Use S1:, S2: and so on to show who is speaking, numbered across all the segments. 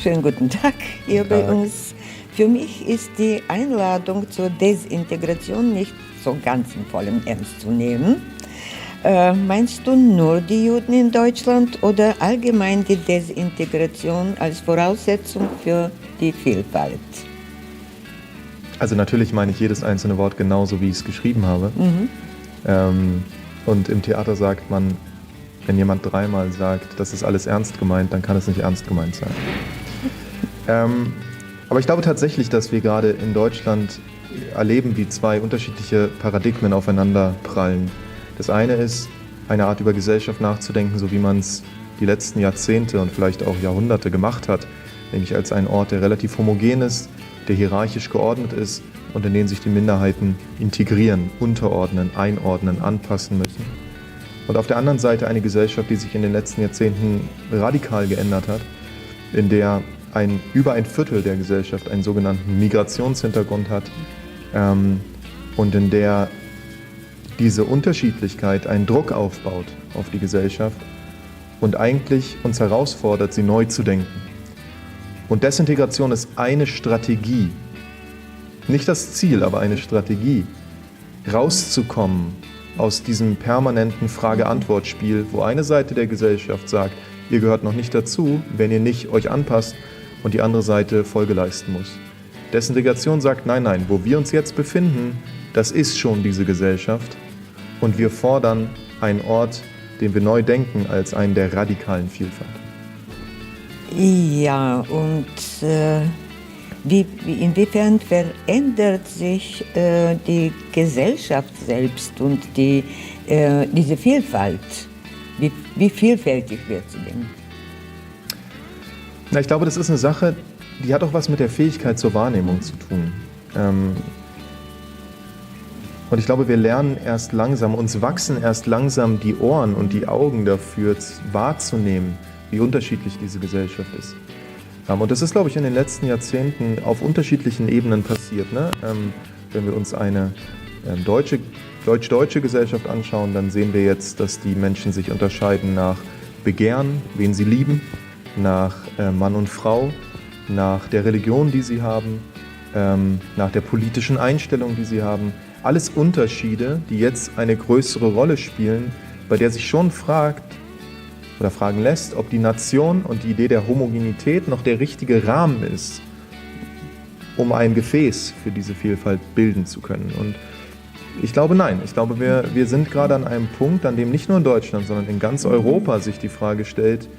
S1: Schönen guten Tag hier bei uns. Für mich ist die Einladung zur Desintegration nicht so ganz in vollem Ernst zu nehmen. Meinst du nur die Juden in Deutschland oder allgemein die Desintegration als Voraussetzung für die Vielfalt?
S2: Also natürlich meine ich jedes einzelne Wort genauso, wie ich es geschrieben habe. Und im Theater sagt man, wenn jemand dreimal sagt, das ist alles ernst gemeint, dann kann es nicht ernst gemeint sein. Aber ich glaube tatsächlich, dass wir gerade in Deutschland erleben, wie zwei unterschiedliche Paradigmen aufeinander prallen. Das eine ist, eine Art über Gesellschaft nachzudenken, so wie man es die letzten Jahrzehnte und vielleicht auch Jahrhunderte gemacht hat, nämlich als ein Ort, der relativ homogen ist, der hierarchisch geordnet ist und in den sich die Minderheiten integrieren, unterordnen, einordnen, anpassen müssen. Und auf der anderen Seite eine Gesellschaft, die sich in den letzten Jahrzehnten radikal geändert hat, in der über ein Viertel der Gesellschaft einen sogenannten Migrationshintergrund hat und in der diese Unterschiedlichkeit einen Druck aufbaut auf die Gesellschaft und eigentlich uns herausfordert, sie neu zu denken. Und Desintegration ist eine Strategie, nicht das Ziel, aber eine Strategie, rauszukommen aus diesem permanenten Frage-Antwort-Spiel, wo eine Seite der Gesellschaft sagt, ihr gehört noch nicht dazu, wenn ihr nicht euch anpasst, und die andere Seite Folge leisten muss. Desintegration sagt, nein, nein, wo wir uns jetzt befinden, das ist schon diese Gesellschaft und wir fordern einen Ort, den wir neu denken, als einen der radikalen Vielfalt.
S1: Ja, und inwiefern verändert sich die Gesellschaft selbst und diese Vielfalt? Wie vielfältig wird sie denn?
S2: Na, ich glaube, das ist eine Sache, die hat auch was mit der Fähigkeit zur Wahrnehmung zu tun. Und ich glaube, wir lernen erst langsam, uns wachsen erst langsam die Ohren und die Augen dafür wahrzunehmen, wie unterschiedlich diese Gesellschaft ist. Und das ist, glaube ich, in den letzten Jahrzehnten auf unterschiedlichen Ebenen passiert. Ne? Wenn wir uns eine deutsch-deutsche Gesellschaft anschauen, dann sehen wir jetzt, dass die Menschen sich unterscheiden nach Begehren, wen sie lieben, nach Mann und Frau, nach der Religion, die sie haben, nach der politischen Einstellung, die sie haben. Alles Unterschiede, die jetzt eine größere Rolle spielen, bei der sich schon fragt oder fragen lässt, ob die Nation und die Idee der Homogenität noch der richtige Rahmen ist, um ein Gefäß für diese Vielfalt bilden zu können. Und ich glaube, nein. Ich glaube, wir sind gerade an einem Punkt, an dem nicht nur in Deutschland, sondern in ganz Europa sich die Frage stellt,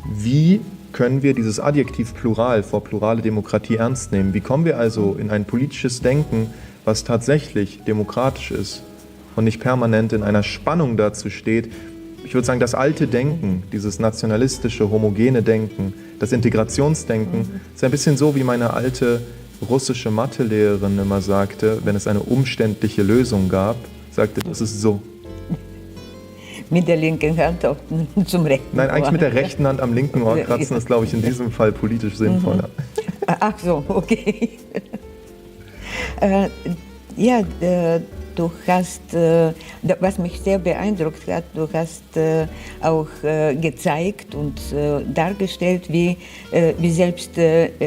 S2: wie können wir dieses Adjektiv Plural vor plurale Demokratie ernst nehmen? Wie kommen wir also in ein politisches Denken, was tatsächlich demokratisch ist und nicht permanent in einer Spannung dazu steht? Ich würde sagen, das alte Denken, dieses nationalistische, homogene Denken, das Integrationsdenken, ist ein bisschen so, wie meine alte russische Mathelehrerin immer sagte, wenn es eine umständliche Lösung gab, sagte, das ist so.
S1: Mit der linken Hand auch zum rechten Ohr.
S2: Nein, eigentlich mit der rechten Hand am linken Ohr kratzen ist, glaube ich, in diesem Fall politisch sinnvoller.
S1: Ach so, okay. Ja, du hast, was mich sehr beeindruckt hat, du hast auch gezeigt und dargestellt, wie selbst das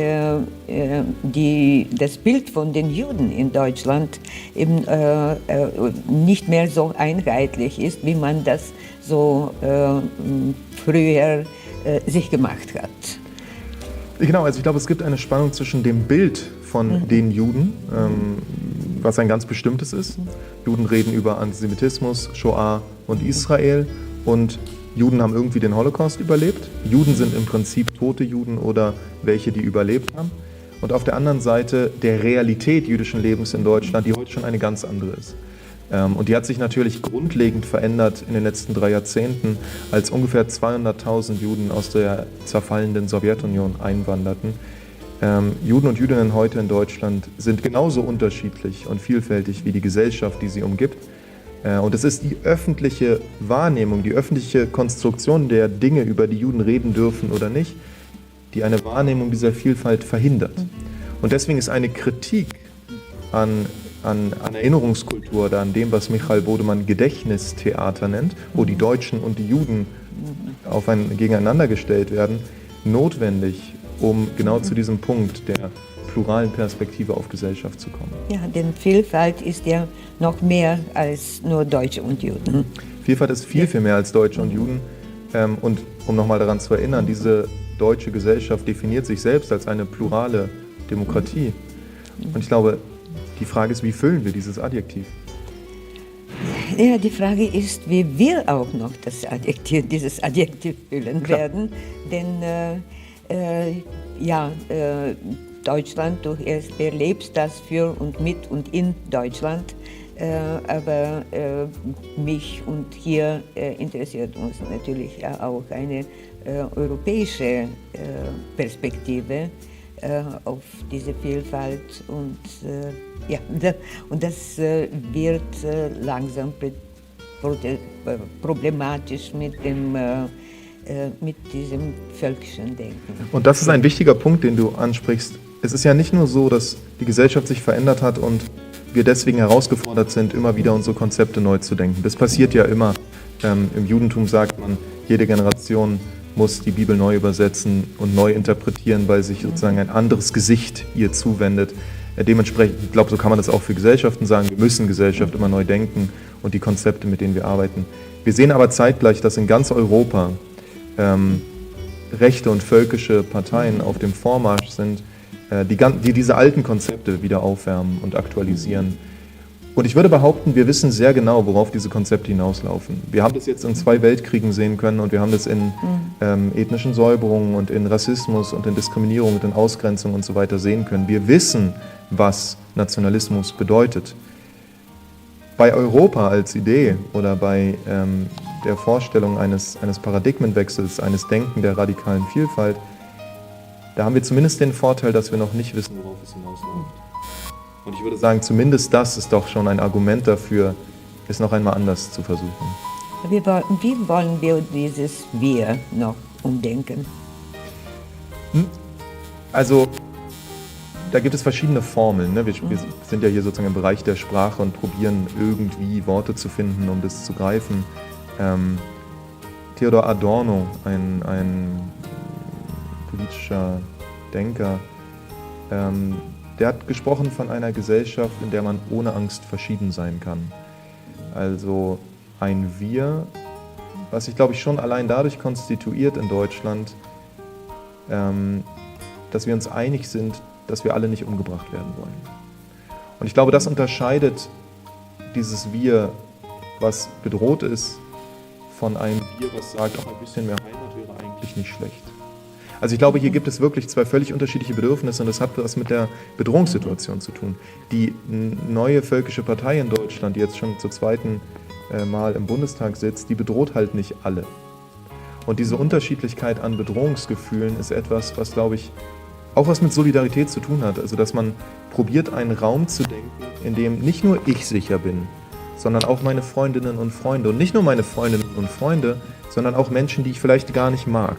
S1: Bild von den Juden in Deutschland eben nicht mehr so einheitlich ist, wie man das so früher sich gemacht hat.
S2: Genau, also ich glaube, es gibt eine Spannung zwischen dem Bild von den Juden, was ein ganz bestimmtes ist. Juden reden über Antisemitismus, Shoah und Israel und Juden haben irgendwie den Holocaust überlebt. Juden sind im Prinzip tote Juden oder welche, die überlebt haben. Und auf der anderen Seite der Realität jüdischen Lebens in Deutschland, die heute schon eine ganz andere ist. Und die hat sich natürlich grundlegend verändert in den letzten 3 Jahrzehnten, als ungefähr 200.000 Juden aus der zerfallenden Sowjetunion einwanderten. Juden und Jüdinnen heute in Deutschland sind genauso unterschiedlich und vielfältig wie die Gesellschaft, die sie umgibt. Und es ist die öffentliche Wahrnehmung, die öffentliche Konstruktion der Dinge, über die Juden reden dürfen oder nicht, die eine Wahrnehmung dieser Vielfalt verhindert. Und deswegen ist eine Kritik an Erinnerungskultur oder an dem, was Michael Bodemann Gedächtnistheater nennt, wo die Deutschen und die Juden gegeneinander gestellt werden, notwendig, um genau zu diesem Punkt der pluralen Perspektive auf Gesellschaft zu kommen.
S1: Ja, denn Vielfalt ist ja noch mehr als nur Deutsche und Juden.
S2: Vielfalt ist viel, viel mehr als Deutsche und Juden. Und um nochmal daran zu erinnern, diese deutsche Gesellschaft definiert sich selbst als eine plurale Demokratie. Und ich glaube, die Frage ist, wie füllen wir dieses Adjektiv?
S1: Ja, die Frage ist, wie wir auch noch dieses Adjektiv füllen werden. Denn Deutschland, du erlebst das für und mit und in Deutschland. Aber mich und hier interessiert uns natürlich auch eine europäische Perspektive auf diese Vielfalt und das wird langsam problematisch mit diesem völkischen Denken.
S2: Und das ist ein wichtiger Punkt, den du ansprichst. Es ist ja nicht nur so, dass die Gesellschaft sich verändert hat und wir deswegen herausgefordert sind, immer wieder unsere Konzepte neu zu denken. Das passiert ja immer. Im Judentum sagt man, jede Generation muss die Bibel neu übersetzen und neu interpretieren, weil sich sozusagen ein anderes Gesicht ihr zuwendet. Dementsprechend, ich glaube, so kann man das auch für Gesellschaften sagen, wir müssen Gesellschaft immer neu denken und die Konzepte, mit denen wir arbeiten. Wir sehen aber zeitgleich, dass in ganz Europa rechte und völkische Parteien auf dem Vormarsch sind, die diese alten Konzepte wieder aufwärmen und aktualisieren. Und ich würde behaupten, wir wissen sehr genau, worauf diese Konzepte hinauslaufen. Wir haben das jetzt in 2 Weltkriegen sehen können und wir haben das in ethnischen Säuberungen und in Rassismus und in Diskriminierung und in Ausgrenzung und so weiter sehen können. Wir wissen, was Nationalismus bedeutet. Bei Europa als Idee oder bei der Vorstellung eines Paradigmenwechsels, eines Denken der radikalen Vielfalt, da haben wir zumindest den Vorteil, dass wir noch nicht wissen, worauf es hinausläuft. Und ich würde sagen, zumindest das ist doch schon ein Argument dafür, es noch einmal anders zu versuchen.
S1: Wie wollen wir dieses Wir noch umdenken?
S2: Also, da gibt es verschiedene Formeln. Ne? Wir sind ja hier sozusagen im Bereich der Sprache und probieren irgendwie Worte zu finden, um das zu greifen. Theodor Adorno, ein politischer Denker, der hat gesprochen von einer Gesellschaft, in der man ohne Angst verschieden sein kann. Also ein Wir, was sich, glaube ich, schon allein dadurch konstituiert in Deutschland, dass wir uns einig sind, dass wir alle nicht umgebracht werden wollen. Und ich glaube, das unterscheidet dieses Wir, was bedroht ist, von einem Wir, was sagt, auch ein bisschen mehr Heimat wäre eigentlich nicht schlecht. Also ich glaube, hier gibt es wirklich 2 völlig unterschiedliche Bedürfnisse und das hat was mit der Bedrohungssituation zu tun. Die neue völkische Partei in Deutschland, die jetzt schon zum 2. Mal im Bundestag sitzt, die bedroht halt nicht alle. Und diese Unterschiedlichkeit an Bedrohungsgefühlen ist etwas, was, glaube ich, auch was mit Solidarität zu tun hat. Also dass man probiert, einen Raum zu denken, in dem nicht nur ich sicher bin, sondern auch meine Freundinnen und Freunde. Und nicht nur meine Freundinnen und Freunde, sondern auch Menschen, die ich vielleicht gar nicht mag.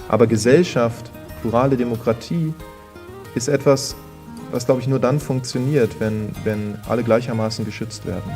S2: Aber Gesellschaft, plurale Demokratie ist etwas, was, glaube ich, nur dann funktioniert, wenn alle gleichermaßen geschützt werden.